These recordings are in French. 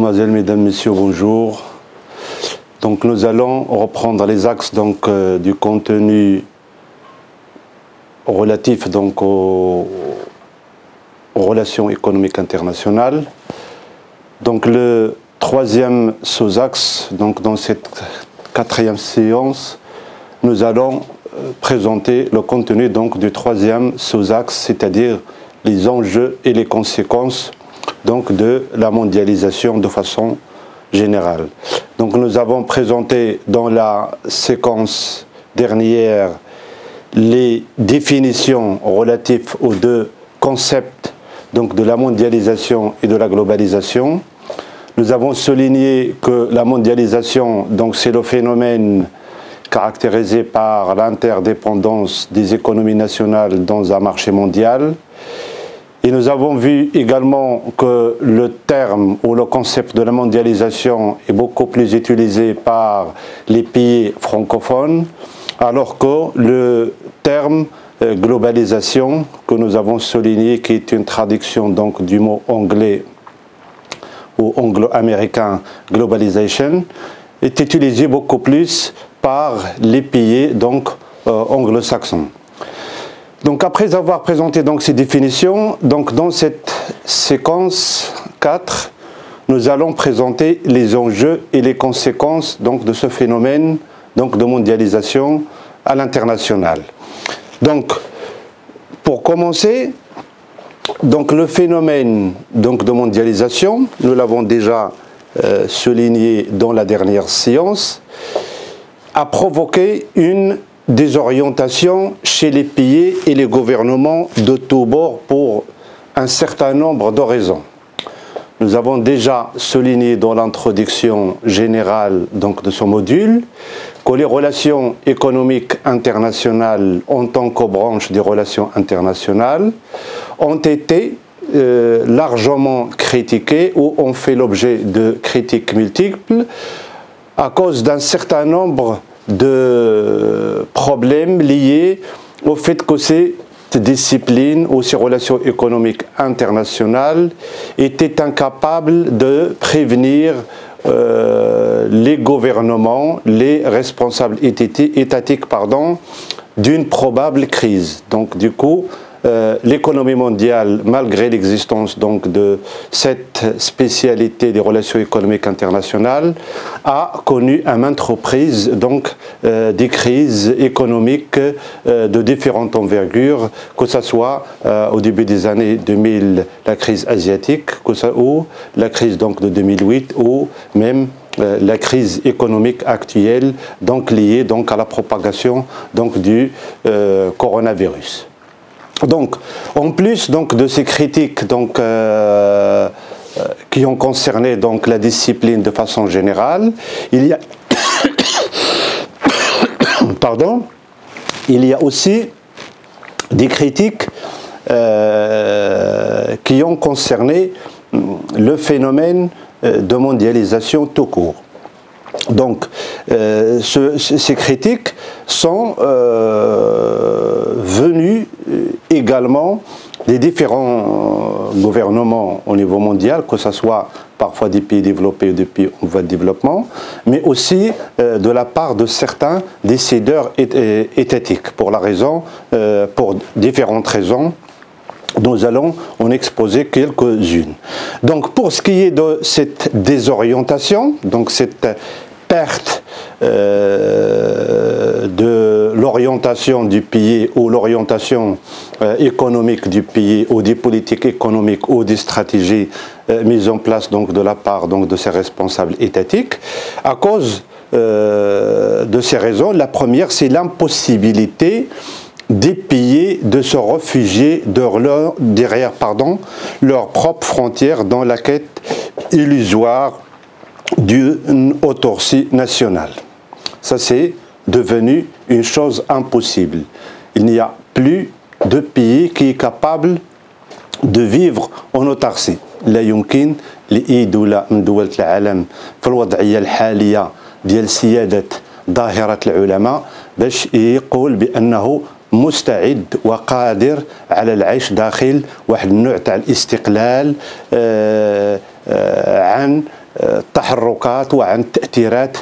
Mademoiselles, Mesdames, Messieurs, bonjour. Donc nous allons reprendre les axes du contenu relatif aux relations économiques internationales. Donc le troisième sous-axe, dans cette quatrième séance, nous allons présenter le contenu du troisième sous-axe, c'est-à-dire les enjeux et les conséquences de la mondialisation de façon générale. Donc nous avons présenté dans la séquence dernière les définitions relatives aux deux concepts de la mondialisation et de la globalisation. Nous avons souligné que la mondialisation, c'est le phénomène caractérisé par l'interdépendance des économies nationales dans un marché mondial. Et nous avons vu également que le terme ou le concept de la mondialisation est beaucoup plus utilisé par les pays francophones, alors que le terme globalisation, que nous avons souligné, qui est une traduction du mot anglais ou anglo-américain globalization, est utilisé beaucoup plus par les pays anglo-saxons. Donc après avoir présenté ces définitions, dans cette séquence 4, nous allons présenter les enjeux et les conséquences de ce phénomène de mondialisation à l'international. Donc pour commencer, le phénomène de mondialisation, nous l'avons déjà souligné dans la dernière séance, a provoqué une désorientation chez les pays et les gouvernements de tous bords pour un certain nombre de raisons. Nous avons déjà souligné dans l'introduction générale de ce module que les relations économiques internationales en tant que branche des relations internationales ont été largement critiquées ou ont fait l'objet de critiques multiples à cause d'un certain nombre de problèmes liés au fait que ces disciplines ou ces relations économiques internationales étaient incapables de prévenir les gouvernements, les responsables étatiques, d'une probable crise. Donc du coup, l'économie mondiale, malgré l'existence de cette spécialité des relations économiques internationales, a connu à maintes reprises des crises économiques de différentes envergures, que ce soit au début des années 2000, la crise asiatique, ou la crise de 2008, ou même la crise économique actuelle, liée à la propagation du coronavirus. Donc, en plus de ces critiques qui ont concerné la discipline de façon générale, il y a pardon, il y a aussi des critiques qui ont concerné le phénomène de mondialisation tout court. Donc, ces critiques sont venues également des différents gouvernements au niveau mondial, que ce soit parfois des pays développés ou des pays en voie de développement, mais aussi de la part de certains décideurs étatiques, pour différentes raisons. Nous allons en exposer quelques-unes. Donc pour ce qui est de cette désorientation, cette perte de l'orientation du pays ou l'orientation économique du pays ou des politiques économiques ou des stratégies mises en place de la part de ces responsables étatiques, à cause de ces raisons. La première, c'est l'impossibilité des pays de se réfugier derrière leurs propres frontières dans la quête illusoire d'une autarcie nationale. Ça, c'est devenu une chose impossible. Il n'y a plus de pays qui est capable de vivre en autarcie. لا يمكن لأي دولة من دول العالم في الوضعية الحالية ديال سيادة ظاهرة العلماء باش يقول بأنه مستعد وقادر على العيش داخل واحد النوع تاع الاستقلال عن تحركات وعن تأثيرات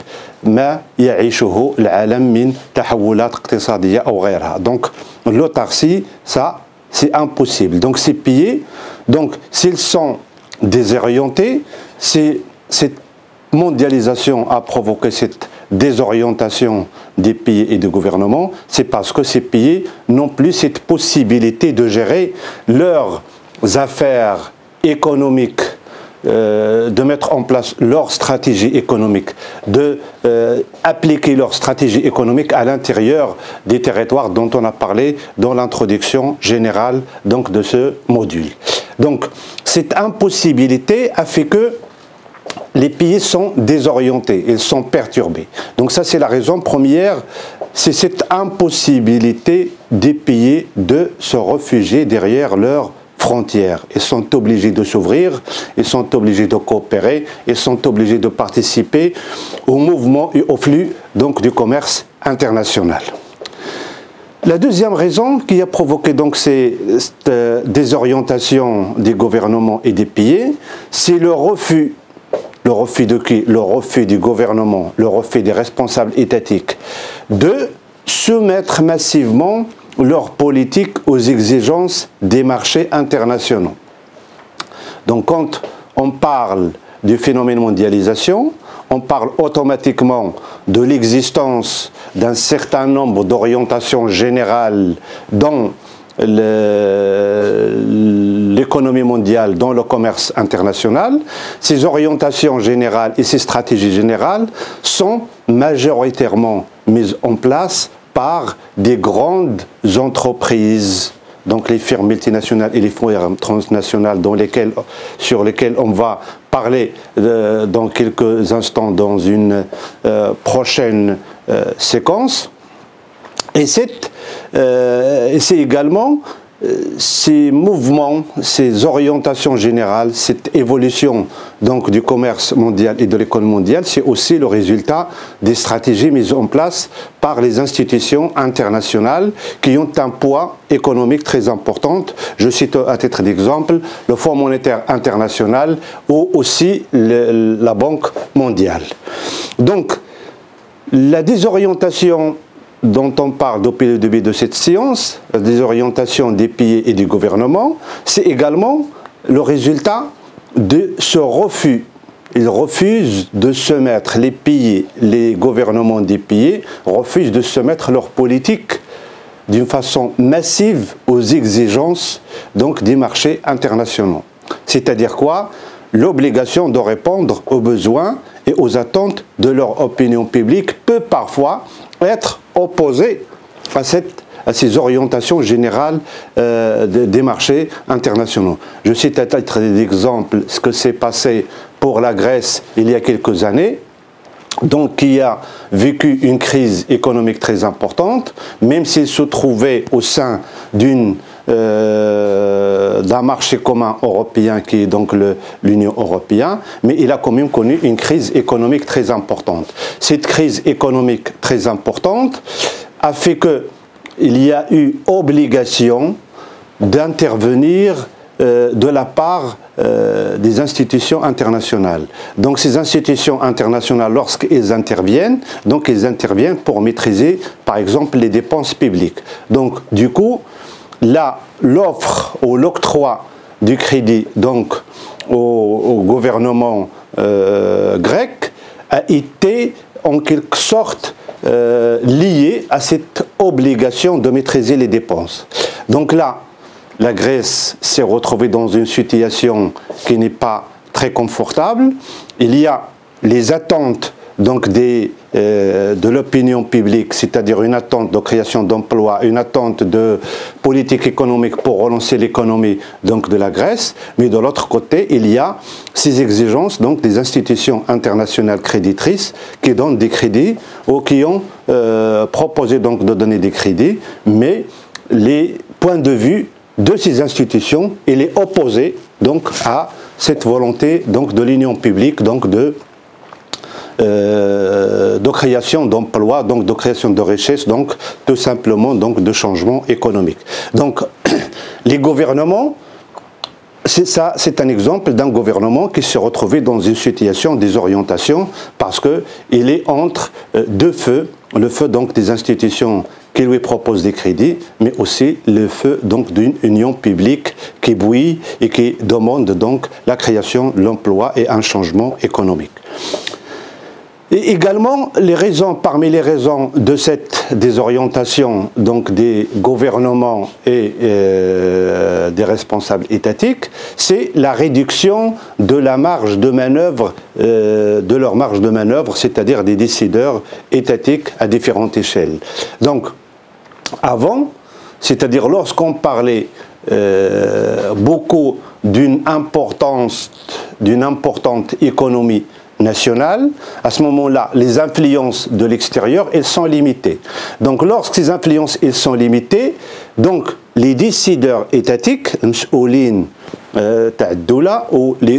ما يعيشه العالم من تحولات اقتصادية أو غيرها. Donc l'autarcie, ça c'est impossible. Donc ces pays, donc s'ils sont désorientés, cette mondialisation a provoqué cette désorientation des pays et des gouvernements, c'est parce que ces pays n'ont plus cette possibilité de gérer leurs affaires économiques, de mettre en place leur stratégie économique, d'appliquer leur stratégie économique à l'intérieur des territoires dont on a parlé dans l'introduction générale donc, de ce module. Donc cette impossibilité a fait que les pays sont désorientés, ils sont perturbés. Donc ça c'est la raison première, c'est cette impossibilité des pays de se réfugier derrière leurs frontières. Ils sont obligés de s'ouvrir, ils sont obligés de coopérer, ils sont obligés de participer au mouvement et au flux donc, du commerce international. La deuxième raison qui a provoqué donc cette désorientation des gouvernements et des pays, c'est le refus. Le refus de qui? Le refus du gouvernement, le refus des responsables étatiques de soumettre massivement leur politique aux exigences des marchés internationaux. Donc quand on parle du phénomène mondialisation, on parle automatiquement de l'existence d'un certain nombre d'orientations générales dans l'économie mondiale, dans le commerce international. Ces orientations générales et ces stratégies générales sont majoritairement mises en place par des grandes entreprises, donc les firmes multinationales et les firmes transnationales sur lesquelles on va parler dans quelques instants dans une prochaine séquence. Et c'est également ces mouvements, ces orientations générales, cette évolution donc, du commerce mondial et de l'économie mondiale, c'est aussi le résultat des stratégies mises en place par les institutions internationales qui ont un poids économique très important. Je cite à titre d'exemple le Fonds monétaire international ou aussi la Banque mondiale. Donc, la désorientation dont on parle depuis le début de cette séance, la désorientation des pays et du gouvernement, c'est également le résultat de ce refus. Ils refusent de se mettre, les pays, les gouvernements des pays refusent de se mettre leur politique d'une façon massive aux exigences donc, des marchés internationaux. C'est-à-dire quoi? L'obligation de répondre aux besoins et aux attentes de leur opinion publique peut parfois être opposée à ces orientations générales des marchés internationaux. Je cite à titre d'exemple ce que s'est passé pour la Grèce il y a quelques années, donc qui a vécu une crise économique très importante, même s'il se trouvait au sein d'un marché commun européen qui est donc l'Union européenne, mais il a quand même connu une crise économique très importante. Cette crise économique très importante a fait qu'il y a eu obligation d'intervenir de la part des institutions internationales. Donc ces institutions internationales, lorsqu'elles interviennent, donc elles interviennent pour maîtriser par exemple les dépenses publiques. Donc du coup, là, l'offre ou l'octroi du crédit donc, au gouvernement grec a été en quelque sorte lié à cette obligation de maîtriser les dépenses. Donc là, la Grèce s'est retrouvée dans une situation qui n'est pas très confortable. Il y a les attentes donc de l'opinion publique, c'est-à-dire une attente de création d'emplois, une attente de politique économique pour relancer l'économie donc de la Grèce, mais de l'autre côté, il y a ces exigences donc des institutions internationales créditrices qui donnent des crédits ou qui ont proposé donc de donner des crédits, mais les points de vue de ces institutions, il est opposé donc à cette volonté donc de l'union publique donc de création d'emplois, donc de création de richesses, donc tout simplement donc de changement économique. Donc les gouvernements c'est un exemple d'un gouvernement qui s'est retrouvé dans une situation de désorientation parce qu'il est entre deux feux, le feu donc des institutions qui lui proposent des crédits, mais aussi le feu donc d'une union publique qui bouille et qui demande donc la création, l'emploi et un changement économique. Et également, parmi les raisons de cette désorientation donc des gouvernements et des responsables étatiques, c'est la réduction de la marge de manœuvre, de leur marge de manœuvre, c'est-à-dire des décideurs étatiques à différentes échelles. Donc, avant, c'est-à-dire lorsqu'on parlait beaucoup d'une importante économie nationale, à ce moment-là, les influences de l'extérieur, elles sont limitées. Donc, lorsque ces influences, elles sont limitées, donc les décideurs étatiques, ou les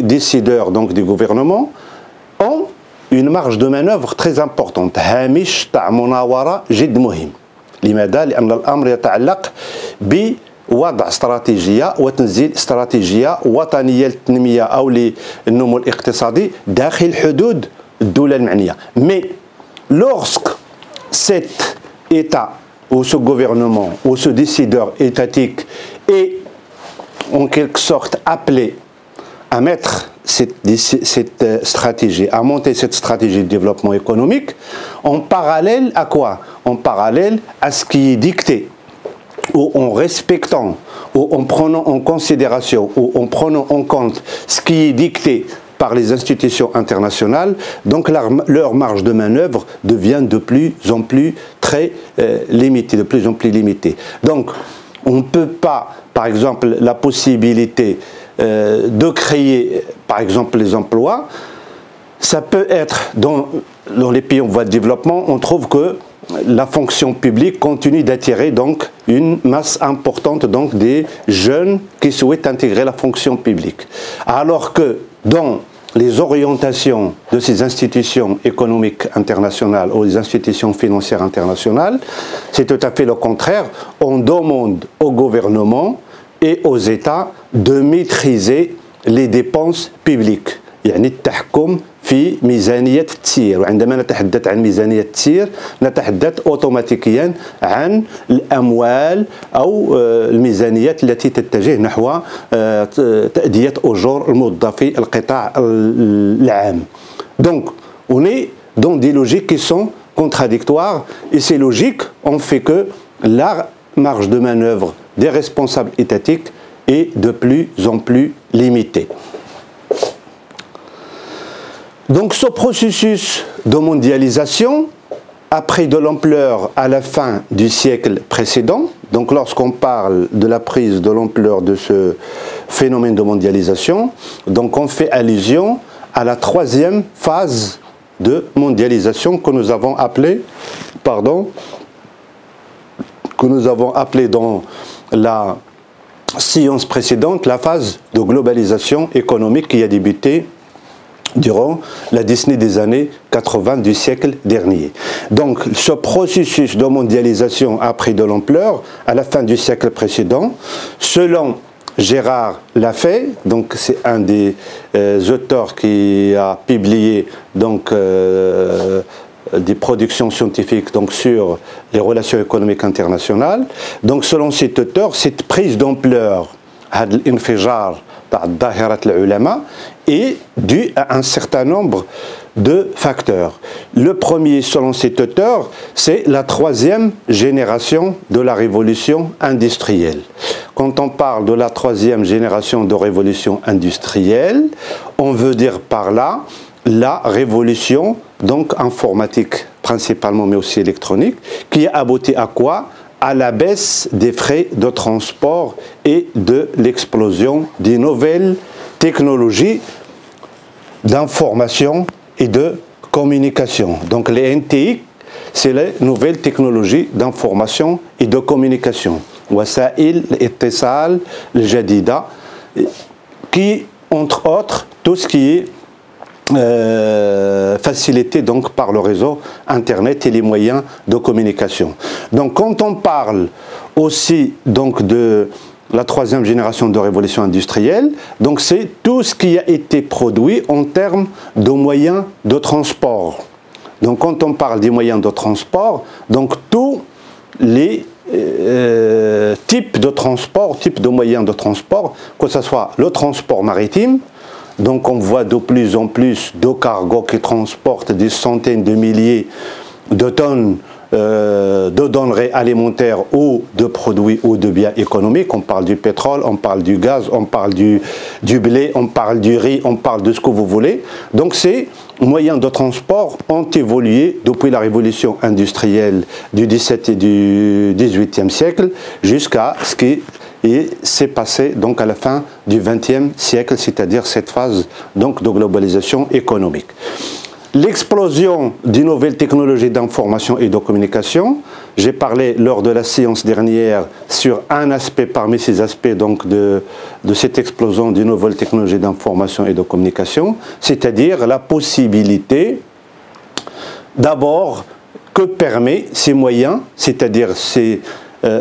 décideurs donc, du gouvernement, ont une marge de manœuvre très importante. هامش تاع مناورة جد مهم. لماذا؟ لأن الأمر يتعلق بوضع استراتيجية وتنزيل استراتيجية وطنية للتنمية أو للنمو الاقتصادي داخل حدود الدولة المعنية. Mais lorsque cet État ou ce gouvernement ou ce décideur étatique est en quelque sorte appelé à mettre cette stratégie, à monter cette stratégie de développement économique, en parallèle à quoi? En parallèle à ce qui est dicté, ou en respectant, ou en prenant en considération, ou en prenant en compte ce qui est dicté par les institutions internationales, donc leur marge de manœuvre devient de plus en plus très limitée, de plus en plus limitée. Donc, on ne peut pas, par exemple, la possibilité de créer, par exemple, les emplois, ça peut être, dans les pays en voie de développement, on trouve que la fonction publique continue d'attirer donc une masse importante donc des jeunes qui souhaitent intégrer la fonction publique. Alors que dans les orientations de ces institutions économiques internationales ou des institutions financières internationales, c'est tout à fait le contraire. On demande au gouvernement et aux États de maîtriser les dépenses publiques. يعني التحكم في ميزانية التسيير، وعندما نتحدث عن ميزانية التسيير نتحدث أوتوماتيكيا عن الأموال أو الميزانيات التي تتجه نحو تأدية أجور الموظفي القطاع العام. Donc, on est dans des logiques qui sont contradictoires et ces logiques ont fait que la marge de manœuvre des responsables étatiques est de plus en plus limitée. Donc ce processus de mondialisation a pris de l'ampleur à la fin du siècle précédent. Donc lorsqu'on parle de la prise de l'ampleur de ce phénomène de mondialisation, donc on fait allusion à la troisième phase de mondialisation que nous avons appelée, dans la séance précédente, la phase de globalisation économique qui a débuté durant la décennie des années 80 du siècle dernier. Donc ce processus de mondialisation a pris de l'ampleur à la fin du siècle précédent. Selon Gérard Lafay, donc c'est un des auteurs qui a publié donc des productions scientifiques donc sur les relations économiques internationales. Donc selon cet auteur, cette prise d'ampleur est dû à un certain nombre de facteurs. Le premier, selon cet auteur, c'est la troisième génération de la révolution industrielle. Quand on parle de la troisième génération de révolution industrielle, on veut dire par là la révolution donc informatique principalement, mais aussi électronique, qui a abouti à quoi? À la baisse des frais de transport et de l'explosion des nouvelles technologies d'information et de communication. Donc les NTI, c'est les nouvelles technologies d'information et de communication. Wasa'il al-ittisal al-jadida, qui, entre autres, tout ce qui est facilité donc par le réseau Internet et les moyens de communication. Donc quand on parle aussi donc de la troisième génération de révolution industrielle, donc c'est tout ce qui a été produit en termes de moyens de transport. Donc quand on parle des moyens de transport, donc tous les types de transport, types de moyens de transport, que ce soit le transport maritime, donc on voit de plus en plus de cargos qui transportent des centaines de milliers de tonnes de denrées alimentaires ou de produits ou de biens économiques. On parle du pétrole, on parle du gaz, on parle du blé, on parle du riz, on parle de ce que vous voulez. Donc ces moyens de transport ont évolué depuis la révolution industrielle du XVIIe et du XVIIIe siècle jusqu'à ce qui s'est passé donc à la fin du XXe siècle, c'est-à-dire cette phase donc de globalisation économique. L'explosion des nouvelles technologies d'information et de communication, j'ai parlé lors de la séance dernière sur un aspect parmi ces aspects donc de cette explosion des nouvelles technologies d'information et de communication, c'est-à-dire la possibilité d'abord que permet ces moyens, c'est-à-dire ces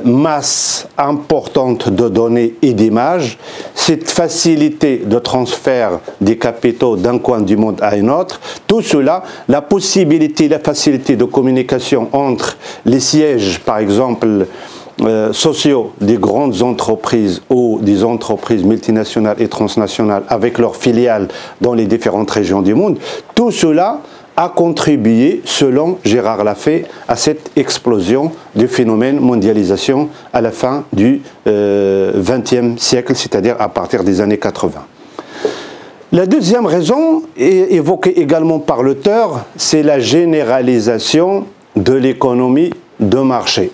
masse importante de données et d'images, cette facilité de transfert des capitaux d'un coin du monde à un autre, tout cela, la possibilité, la facilité de communication entre les sièges, par exemple, sociaux des grandes entreprises ou des entreprises multinationales et transnationales avec leurs filiales dans les différentes régions du monde, tout cela a contribué, selon Gérard Lafay, à cette explosion du phénomène mondialisation à la fin du XXe siècle, c'est-à-dire à partir des années 80. La deuxième raison, évoquée également par l'auteur, c'est la généralisation de l'économie de marché.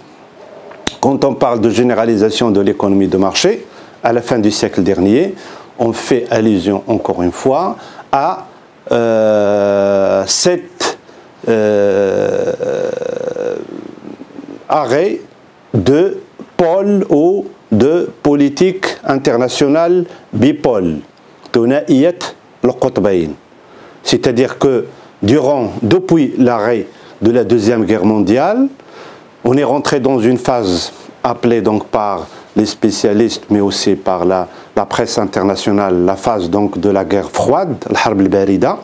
Quand on parle de généralisation de l'économie de marché, à la fin du siècle dernier, on fait allusion encore une fois à cet arrêt de pôle ou de politique internationale bipôle, c'est-à-dire que depuis l'arrêt de la Deuxième Guerre mondiale, on est rentré dans une phase appelée donc par les spécialistes, mais aussi par la presse internationale, la phase donc de la guerre froide, الحرب الباردة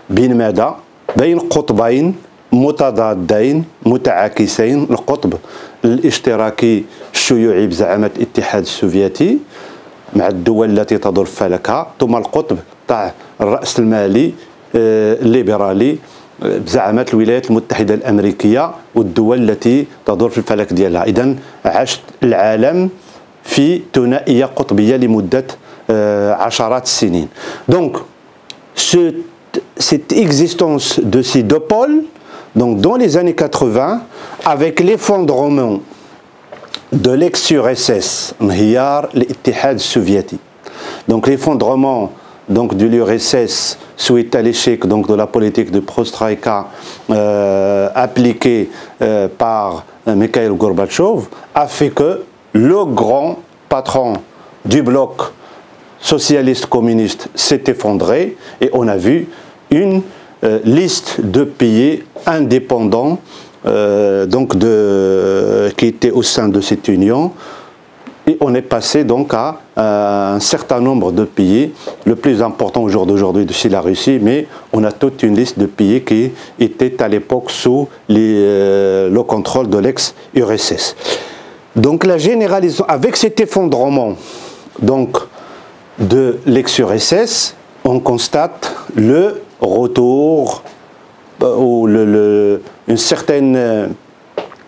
بين ماذا؟ بين قطبين متضادين متعاكسين، القطب الاشتراكي الشيوعي بزعامة الاتحاد السوفيتي مع الدول التي تدور في فلكها، ثم القطب تاع الرأسمالي الليبرالي بزعامة الولايات المتحدة الأمريكية والدول التي تدور في الفلك ديالها. إذن عاش العالم في ثنائية قطبية لمدة عشرات السنين. Donc, cette existence de ces deux pôles, donc dans les années 80, avec l'effondrement de l'ex-URSS, انهيار الاتحاد السوفيتي. Donc l'effondrement donc de l'URSS suite à l'échec donc de la politique de Prostroïka appliquée par Mikhail Gorbatchev a fait que le grand patron du bloc socialiste communiste s'est effondré et on a vu une liste de pays indépendants qui étaient au sein de cette union. Et on est passé donc à un certain nombre de pays, le plus important au jour d'aujourd'hui c'est la Russie, mais on a toute une liste de pays qui étaient à l'époque sous le contrôle de l'ex-URSS. Donc la généralisation, avec cet effondrement donc, de l'ex-URSS, on constate le retour ou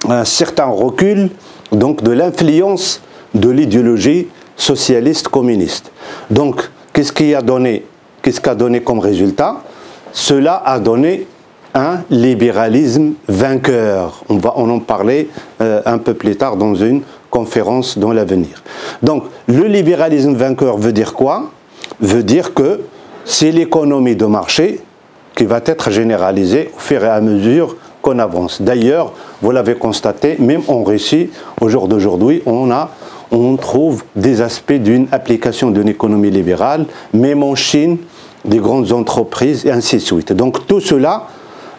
un certain recul donc, de l'influence de l'idéologie socialiste communiste. Donc, qu'est-ce qu'a donné comme résultat? Cela a donné un libéralisme vainqueur. On va en parler un peu plus tard dans une conférence dans l'avenir. Donc, le libéralisme vainqueur veut dire quoi? Veut dire que c'est l'économie de marché qui va être généralisée au fur et à mesure qu'on avance. D'ailleurs, vous l'avez constaté, même en Russie, au jour d'aujourd'hui, on trouve des aspects d'une application d'une économie libérale, même en Chine, des grandes entreprises et ainsi de suite. Donc tout cela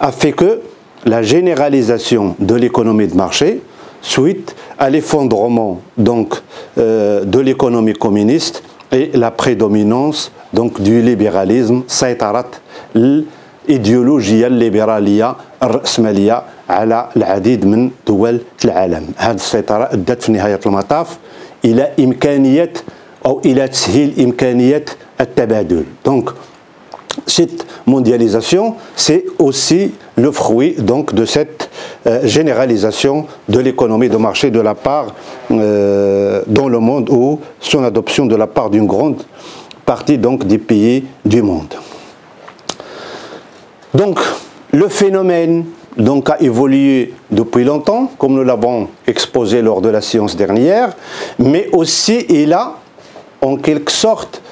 a fait que la généralisation de l'économie de marché, suite à l'effondrement donc de l'économie communiste et la prédominance donc du libéralisme. سيطرت الإيديولوجية الليبرالية الرأسمالية على العديد من دول العالم. هذه السيطرة أدت في نهاية المطاف إلى إمكانية أو إلى تسهيل إمكانية التبادل. Donc cette mondialisation, c'est aussi le fruit donc de cette généralisation de l'économie de marché de la part dans le monde, ou son adoption de la part d'une grande partie donc des pays du monde. Donc le phénomène donc a évolué depuis longtemps, comme nous l'avons exposé lors de la séance dernière, mais aussi il a en quelque sorte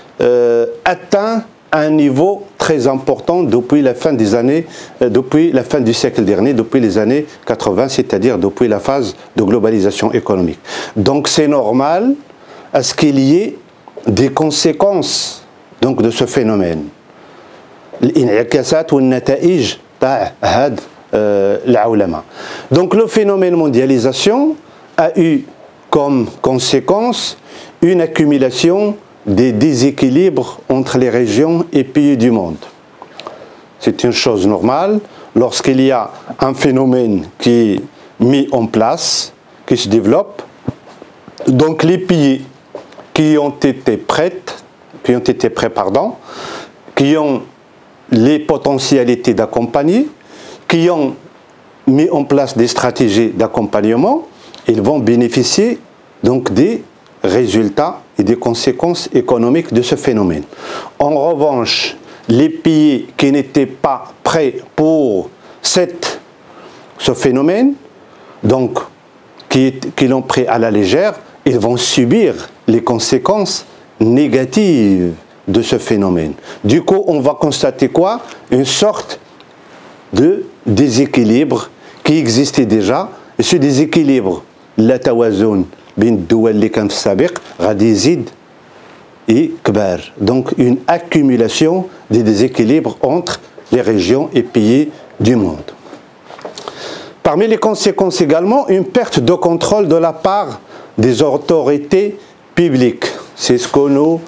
atteint un niveau très important depuis la fin des années, depuis la fin du siècle dernier, depuis les années 80, c'est-à-dire depuis la phase de globalisation économique. Donc c'est normal à ce qu'il y ait des conséquences donc de ce phénomène. الانعكاسات والنتائج تاع هاد العولمة. Donc le phénomène mondialisation a eu comme conséquence une accumulation des déséquilibres entre les régions et pays du monde. C'est une chose normale lorsqu'il y a un phénomène qui est mis en place, qui se développe. Donc les pays qui ont été prêts, qui ont les potentialités d'accompagner, qui ont mis en place des stratégies d'accompagnement, ils vont bénéficier donc des résultats et des conséquences économiques de ce phénomène. En revanche, les pays qui n'étaient pas prêts pour ce phénomène, donc qui l'ont pris à la légère, ils vont subir les conséquences négatives de ce phénomène. Du coup, on va constater quoi? Une sorte de déséquilibre qui existait déjà. Et ce déséquilibre, la tawazun بين الدول اللي كان في السابق غادي يزيد كبار. Donc une accumulation des déséquilibres entre les régions et pays du monde. Parmi les conséquences également, une perte de contrôle de la part des autorités publiques. C'est ce que nous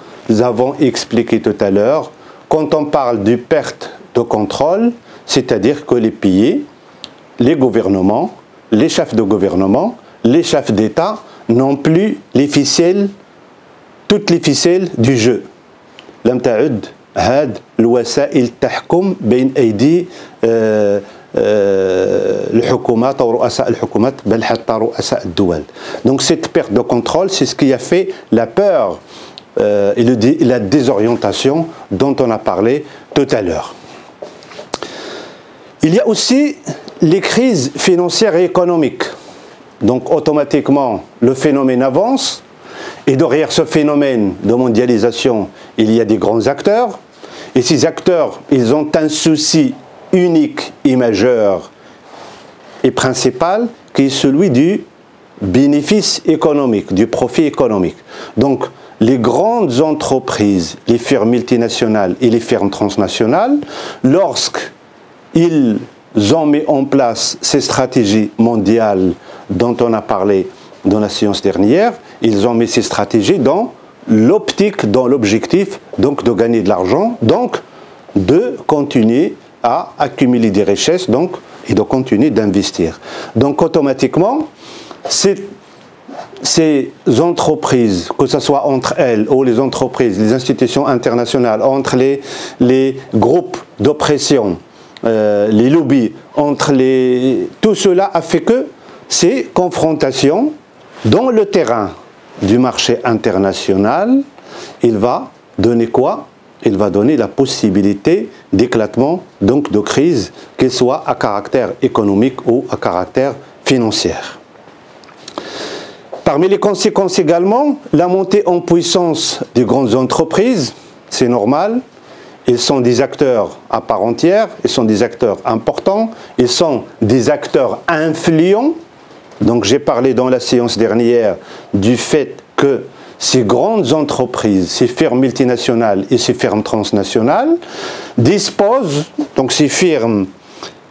avons expliqué tout à l'heure. Quand on parle de perte de contrôle, c'est-à-dire que les pays, les gouvernements, les chefs de gouvernement, les chefs d'État n'ont plus les ficelles, toutes les ficelles du jeu. لم تعد هاد الوسائل تحكم بين أيدي الحكومات أو رؤساء الحكومات بل حتى رؤساء الدول. Donc cette perte de contrôle, c'est ce qui a fait la peur et la désorientation dont on a parlé tout à l'heure. Il y a aussi les crises financières et économiques. Donc automatiquement, le phénomène avance, et derrière ce phénomène de mondialisation, il y a des grands acteurs, et ces acteurs, ils ont un souci unique et majeur et principal, qui est celui du bénéfice économique, du profit économique. Donc les grandes entreprises, les firmes multinationales et les firmes transnationales, lorsqu'ils ont mis en place ces stratégies mondiales dont on a parlé dans la séance dernière, ils ont mis ces stratégies dans l'optique, dans l'objectif donc de gagner de l'argent, donc de continuer à accumuler des richesses donc, et de continuer d'investir. Donc automatiquement, ces entreprises, que ce soit entre elles ou les entreprises, les institutions internationales, entre les groupes d'oppression, les lobbies, tout cela a fait que ces confrontations dans le terrain du marché international, il va donner quoi? Il va donner la possibilité d'éclatement, donc de crise, qu'elle soit à caractère économique ou à caractère financier. Parmi les conséquences également, la montée en puissance des grandes entreprises, c'est normal. Ils sont des acteurs à part entière, ils sont des acteurs importants, ils sont des acteurs influents. Donc j'ai parlé dans la séance dernière du fait que ces grandes entreprises, ces firmes multinationales et ces firmes transnationales disposent, donc ces firmes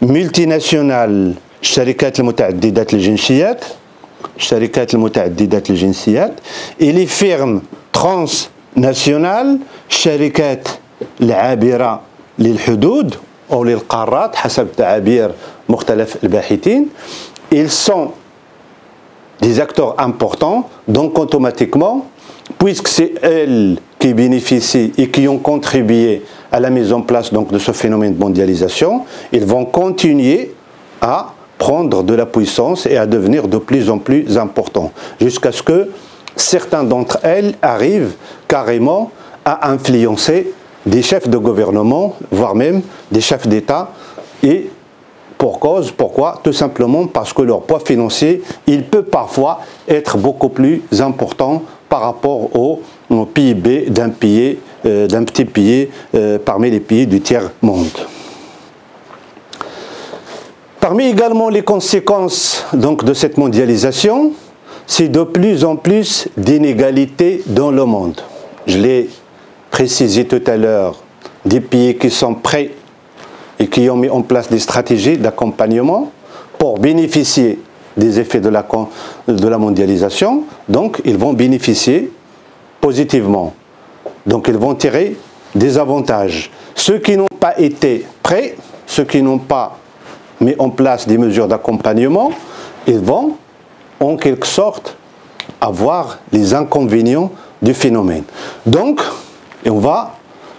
multinationales, الشركات المتعددة الجنسيات, الشركات المتعددة الجنسيات et les firmes transnationales الشركات العابرة للحدود أو للقارات حسب تعابير مختلف الباحثين. Ils sont des acteurs importants, donc automatiquement, puisque c'est elles qui bénéficient et qui ont contribué à la mise en place donc, de ce phénomène de mondialisation, ils vont continuer à prendre de la puissance et à devenir de plus en plus importants, jusqu'à ce que certains d'entre elles arrivent carrément à influencer des chefs de gouvernement, voire même des chefs d'État, et pour cause, pourquoi? Tout simplement parce que leur poids financier, il peut parfois être beaucoup plus important par rapport au PIB d'un petit pays parmi les pays du tiers-monde. Parmi également les conséquences donc, de cette mondialisation, c'est de plus en plus d'inégalités dans le monde. Je l'ai précisé tout à l'heure, des pays qui sont prêts et qui ont mis en place des stratégies d'accompagnement pour bénéficier des effets de la mondialisation, donc ils vont bénéficier positivement. Donc ils vont tirer des avantages. Ceux qui n'ont pas été prêts, ceux qui n'ont pas mis en place des mesures d'accompagnement, ils vont en quelque sorte avoir les inconvénients du phénomène. Donc,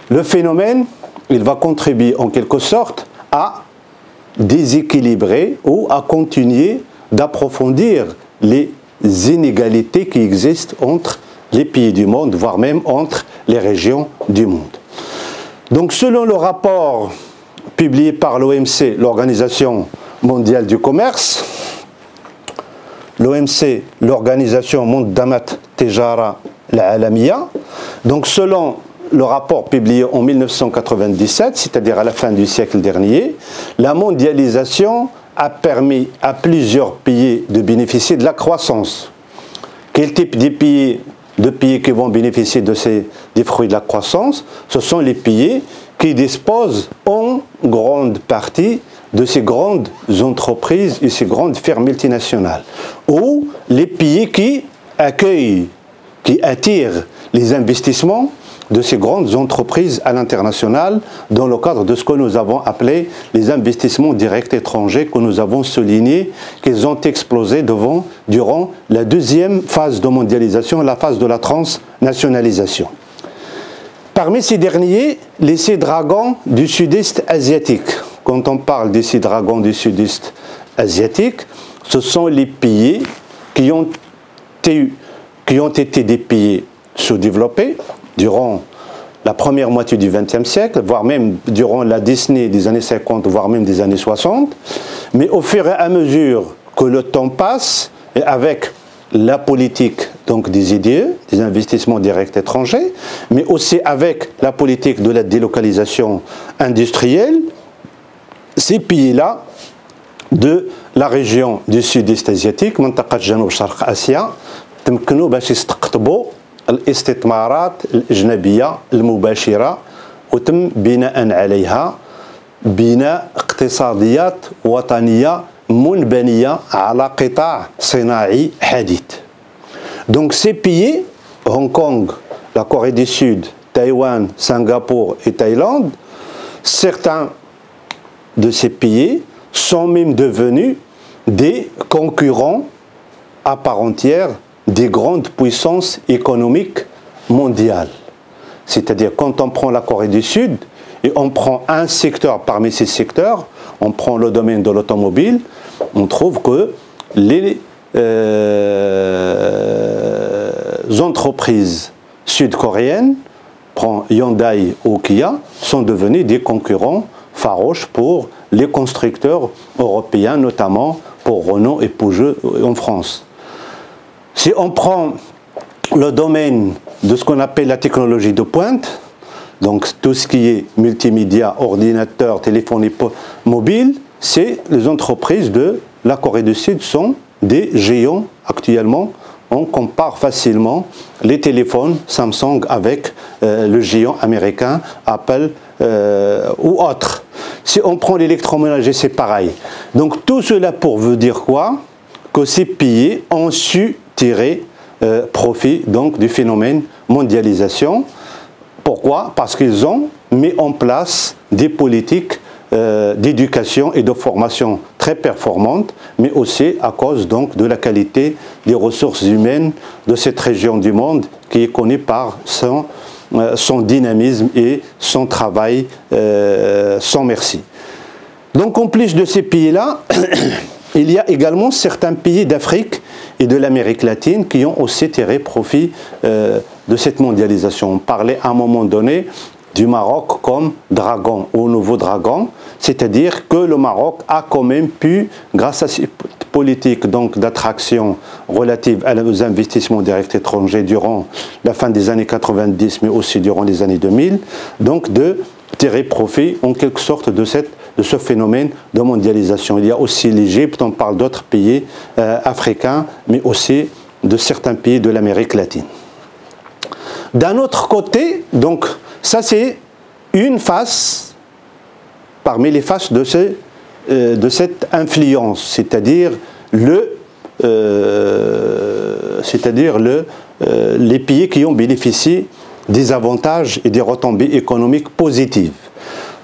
le phénomène, il va contribuer en quelque sorte à déséquilibrer ou à continuer d'approfondir les inégalités qui existent entre les pays du monde, voire même entre les régions du monde. Donc selon le rapport publié par l'OMC, l'Organisation mondiale du commerce, l'OMC, l'Organisation Mundamat Tejara al-Alamiya, donc selon le rapport publié en 1997, c'est-à-dire à la fin du siècle dernier, la mondialisation a permis à plusieurs pays de bénéficier de la croissance. Quel type de pays qui vont bénéficier des fruits de la croissance? Ce sont les pays qui disposent en grande partie de ces grandes entreprises et ces grandes firmes multinationales, ou les pays qui accueillent, qui attirent les investissements de ces grandes entreprises à l'international dans le cadre de ce que nous avons appelé les investissements directs étrangers, que nous avons souligné qu'ils ont explosé durant la deuxième phase de mondialisation, la phase de la transnationalisation. Parmi ces derniers, les six dragons du sud-est asiatique. Quand on parle des six dragons du sud-est asiatique, ce sont les pays qui ont été des pays sous-développés durant la première moitié du XXe siècle, voire même durant la décennie des années 50, voire même des années 60. Mais au fur et à mesure que le temps passe, et avec la politique donc des IDE, des investissements directs étrangers, mais aussi avec la politique de la délocalisation industrielle, ces pays-là, de la région du sud-est asiatique, منطقة جنوب شرق آسيا, تمكنوا باش يستقطبوا الاستثمارات الأجنبية المباشرة وتم بناء عليها بناء اقتصاديات وطنية منبنية على قطاع صناعي حديث. Donc ces pays, Hong Kong, la Corée du Sud, Taïwan, Singapour et Thaïlande, certains de ces pays sont même devenus des concurrents à part entière des grandes puissances économiques mondiales. C'est-à-dire quand on prend la Corée du Sud et on prend un secteur parmi ces secteurs, on prend le domaine de l'automobile, on trouve que les entreprises sud-coréennes, prend Hyundai ou Kia, sont devenues des concurrents farouches pour les constructeurs européens, notamment pour Renault et Peugeot en France. Si on prend le domaine de ce qu'on appelle la technologie de pointe, donc tout ce qui est multimédia, ordinateur, téléphonie mobile, c'est les entreprises de la Corée du Sud sont des géants actuellement. On compare facilement les téléphones Samsung avec le géant américain Apple ou autres. Si on prend l'électroménager, c'est pareil. Donc tout cela pour vous dire quoi? que ces pays ont su tirer profit donc du phénomène mondialisation. Pourquoi? Parce qu'ils ont mis en place des politiques d'éducation et de formation très performantes, mais aussi à cause donc de la qualité des ressources humaines de cette région du monde qui est connue par son dynamisme et son travail sans merci. Donc en plus de ces pays-là, il y a également certains pays d'Afrique et de l'Amérique latine qui ont aussi tiré profit de cette mondialisation. On parlait à un moment donné du Maroc comme dragon, ou nouveau dragon, c'est-à-dire que le Maroc a quand même pu, grâce à ces politiques d'attraction relative aux investissements directs étrangers durant la fin des années 90, mais aussi durant les années 2000, donc de tirer profit en quelque sorte de ce phénomène de mondialisation. Il y a aussi l'Égypte, on parle d'autres pays africains, mais aussi de certains pays de l'Amérique latine. D'un autre côté, donc, ça c'est une face parmi les faces de cette influence, c'est-à-dire les pays qui ont bénéficié des avantages et des retombées économiques positives.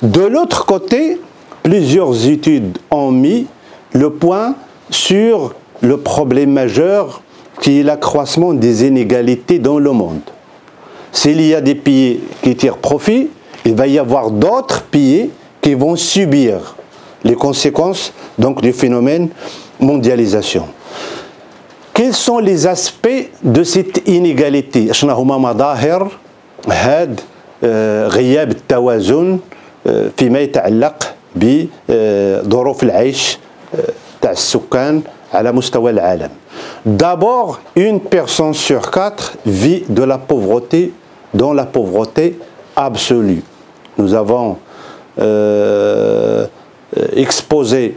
De l'autre côté, plusieurs études ont mis le point sur le problème majeur qui est l'accroissement des inégalités dans le monde. S'il y a des pays qui tirent profit, il va y avoir d'autres pays qui vont subir les conséquences donc, du phénomène mondialisation. Quels sont les aspects de cette inégalité? غياب التوازن فيما يتعلق بظروف العيش تاع السكان على مستوى العالم. D'abord, une personne sur 4 vit de la pauvreté dans la pauvreté absolue. Nous avons exposé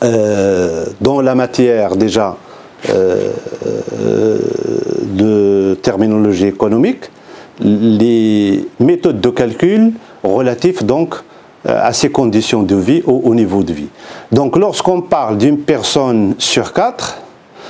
dans la matière déjà de terminologie économique les méthodes de calcul relatives donc à ces conditions de vie au niveau de vie. Donc lorsqu'on parle d'une personne sur 4,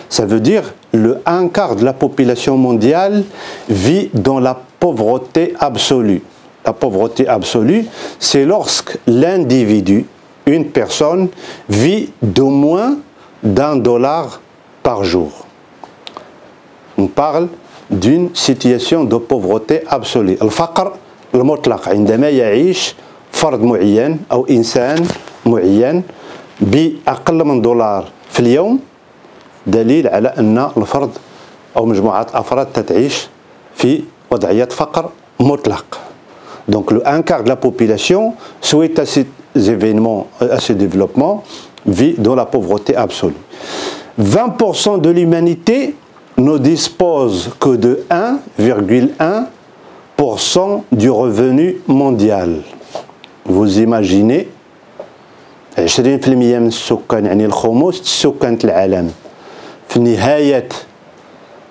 ça veut dire le 1/4 de la population mondiale vit dans la pauvreté absolue. La pauvreté absolue, c'est lorsque l'individu, une personne, vit de moins d'$1 par jour. On parle d'une situation de pauvreté absolue. الفقر المطلق عندما يعيش فرد معين أو إنسان معين بأقل من $1 في اليوم دليل على أن الفرد أو مجموعة أفراد تعيش في وضعية فقر مطلق. Donc le 1/4 de la population, suite à ces événements, à ce développement, vit dans la pauvreté absolue. 20% de l'humanité ne dispose que de 1,1% du revenu mondial. Vous imaginez 20% من السكان يعني الخمس سكان العالم في نهاية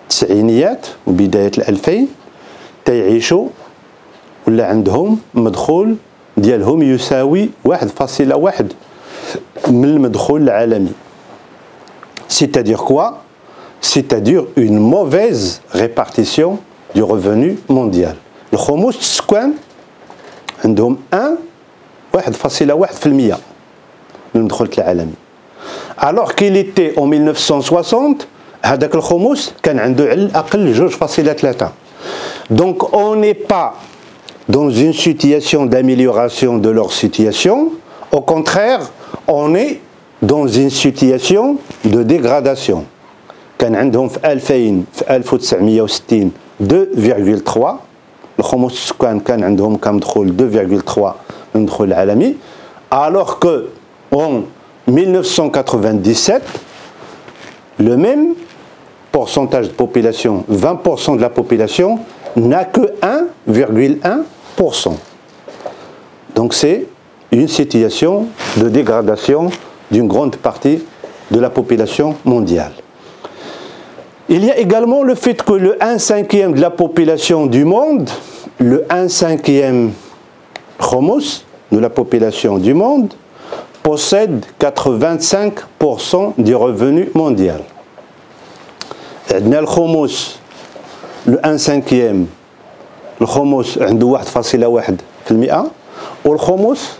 التسعينيات وبداية 2000 تعيشوا ولا عندهم مدخول ديالهم يساوي 1,1 من المدخول العالمي. C'est-à-dire quoi? C'est-à-dire une mauvaise répartition du revenu mondial. الخمس السكان عندهم 1,1% من المدخول العالمي. Alors qu'il était en 1960 هذاك الخمس كان عنده على الأقل 2,3. Donc on n'est pas dans une situation d'amélioration de leur situation, au contraire, on est dans une situation de dégradation. كان عندهم في 2000 في 1960 2,3 الخمس السكان كان عندهم كمدخول 2,3 من المدخول العالمي alors que en 1997 le même pourcentage de population, 20% de la population n'a que 1,1%. Donc c'est une situation de dégradation d'une grande partie de la population mondiale. Il y a également le fait que le 1/5 de la population du monde, le 1/5 de la population du monde, possède 85% du revenu mondial. عندنا الخمس le 1/5 الخمس عنده 1.1% والخمس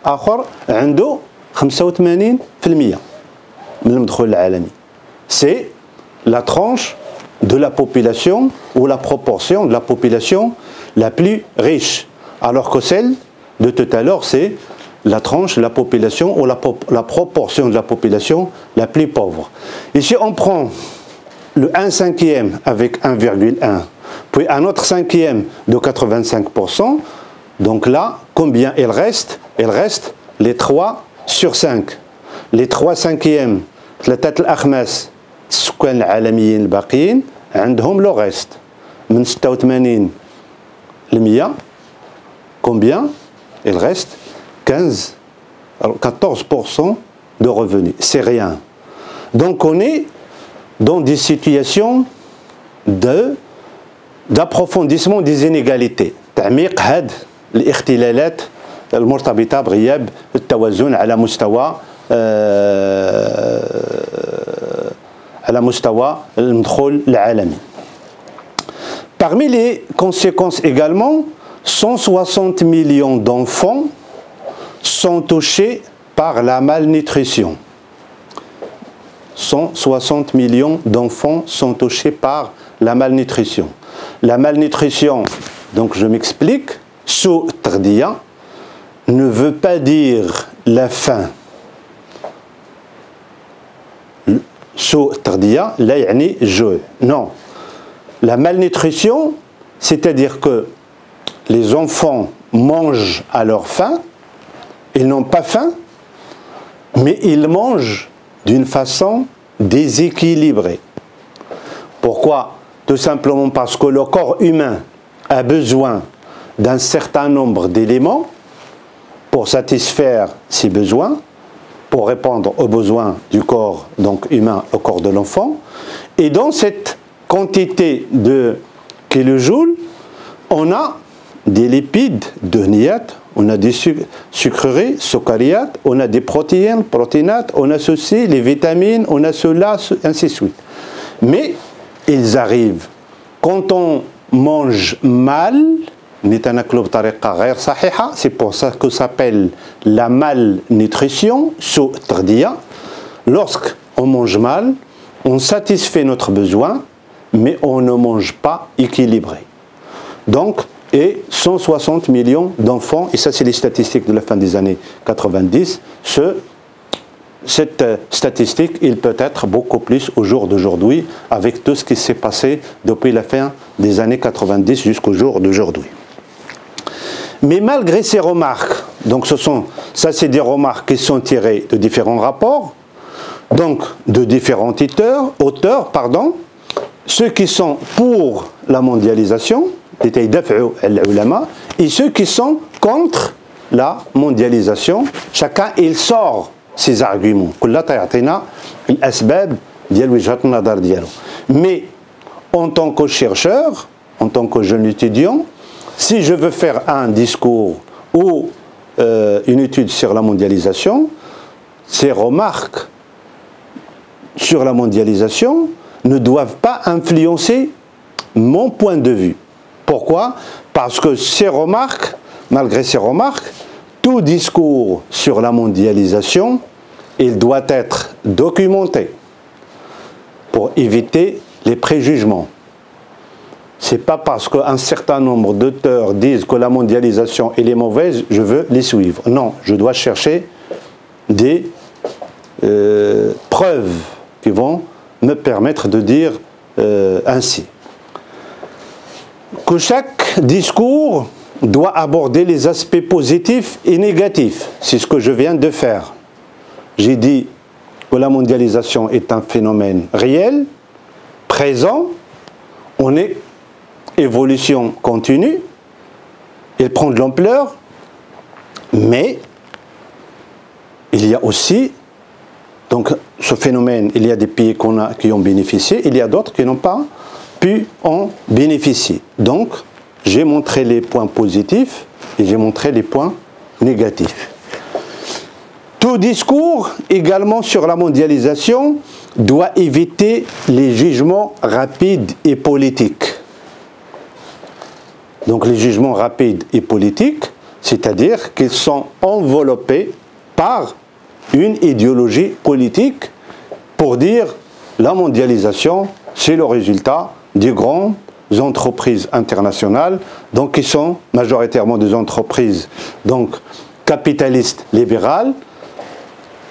آخر عنده 85% من المدخول العالمي. C'est la tranche de la population ou la proportion de la population la plus riche, alors que celle de tout à l'heure c'est la tranche de la population ou la proportion de la population la plus pauvre. Ici on prend le 1/5 avec 1,1, puis un autre 5e de 85%. Donc là, combien il reste? Il reste les 3 sur 5. Les 3/5 ثلاثة الأخماس السكان العالميين الباقيين عندهم لو ريست من 86 ل 100. Combien? Il reste 14% de revenus. C'est rien. Donc on est dans des situations d'approfondissement des inégalités. تعميق هاد الاختلالات المرتبطة بغياب التوازن على مستوى المدخول العالمي. Parmi les conséquences également, 160 millions d'enfants sont touchés par la malnutrition. 160 millions d'enfants sont touchés par la malnutrition. La malnutrition, donc je m'explique, sous tardiya ne veut pas dire la faim. Sous tardiya, la yani je. Non. La malnutrition, c'est-à-dire que les enfants mangent à leur faim, ils n'ont pas faim, mais ils mangent d'une façon déséquilibrée. Pourquoi? Tout simplement parce que le corps humain a besoin d'un certain nombre d'éléments pour satisfaire ses besoins, pour répondre aux besoins du corps donc humain, au corps de l'enfant. Et dans cette quantité de kilojoules, on a des lipides, dehniyates, on a des sucreries, sucariates, on a des protéinates, on a ceci, les vitamines, on a cela, ainsi de suite. Mais ils arrivent, quand on mange mal, c'est pour ça que ça s'appelle la malnutrition, sous tardiya. Lorsqu'on mange mal, on satisfait notre besoin, mais on ne mange pas équilibré. Donc, et 160 millions d'enfants, et ça c'est les statistiques de la fin des années 90, cette statistique, il peut être beaucoup plus au jour d'aujourd'hui, avec tout ce qui s'est passé depuis la fin des années 90 jusqu'au jour d'aujourd'hui. Mais malgré ces remarques, donc ça c'est des remarques qui sont tirées de différents rapports, donc de différents auteurs, ceux qui sont pour la mondialisation, et ceux qui sont contre la mondialisation. Chacun il sort ses arguments. Mais en tant que chercheur, en tant que jeune étudiant, si je veux faire un discours ou une étude sur la mondialisation, ces remarques sur la mondialisation ne doivent pas influencer mon point de vue. Pourquoi? Parce que ces remarques, malgré ces remarques, tout discours sur la mondialisation, il doit être documenté pour éviter les préjugements. Ce n'est pas parce qu'un certain nombre d'auteurs disent que la mondialisation elle est mauvaise, je veux les suivre. Non, je dois chercher des preuves qui vont me permettre de dire ainsi. Que chaque discours doit aborder les aspects positifs et négatifs. C'est ce que je viens de faire. J'ai dit que la mondialisation est un phénomène réel, présent, on est évolution continue, il prend de l'ampleur, mais il y a aussi, donc ce phénomène, il y a des pays qui ont bénéficié, il y a d'autres qui n'ont pas pu en bénéficier. Donc, j'ai montré les points positifs et j'ai montré les points négatifs. Tout discours également sur la mondialisation doit éviter les jugements rapides et politiques. Donc les jugements rapides et politiques, c'est-à-dire qu'ils sont enveloppés par une idéologie politique pour dire la mondialisation, c'est le résultat des grandes entreprises internationales, donc qui sont majoritairement des entreprises donc capitalistes libérales.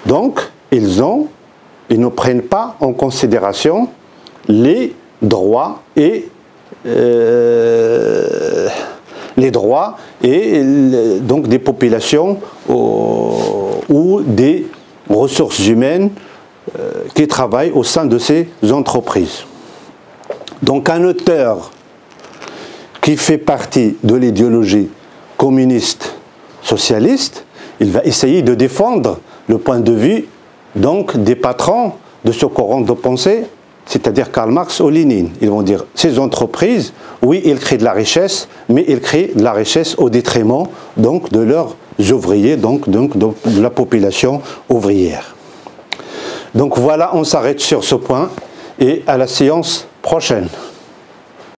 Donc ils ne prennent pas en considération les droits et donc des populations ou des ressources humaines qui travaillent au sein de ces entreprises. Donc un auteur qui fait partie de l'idéologie communiste socialiste, il va essayer de défendre le point de vue donc des patrons de ce courant de pensée, c'est-à-dire Karl Marx ou Lénine. Ils vont dire, ces entreprises, oui, ils créent de la richesse, mais ils créent de la richesse au détriment donc, de leurs ouvriers, donc de la population ouvrière. Donc voilà, on s'arrête sur ce point et à la séance prochaine.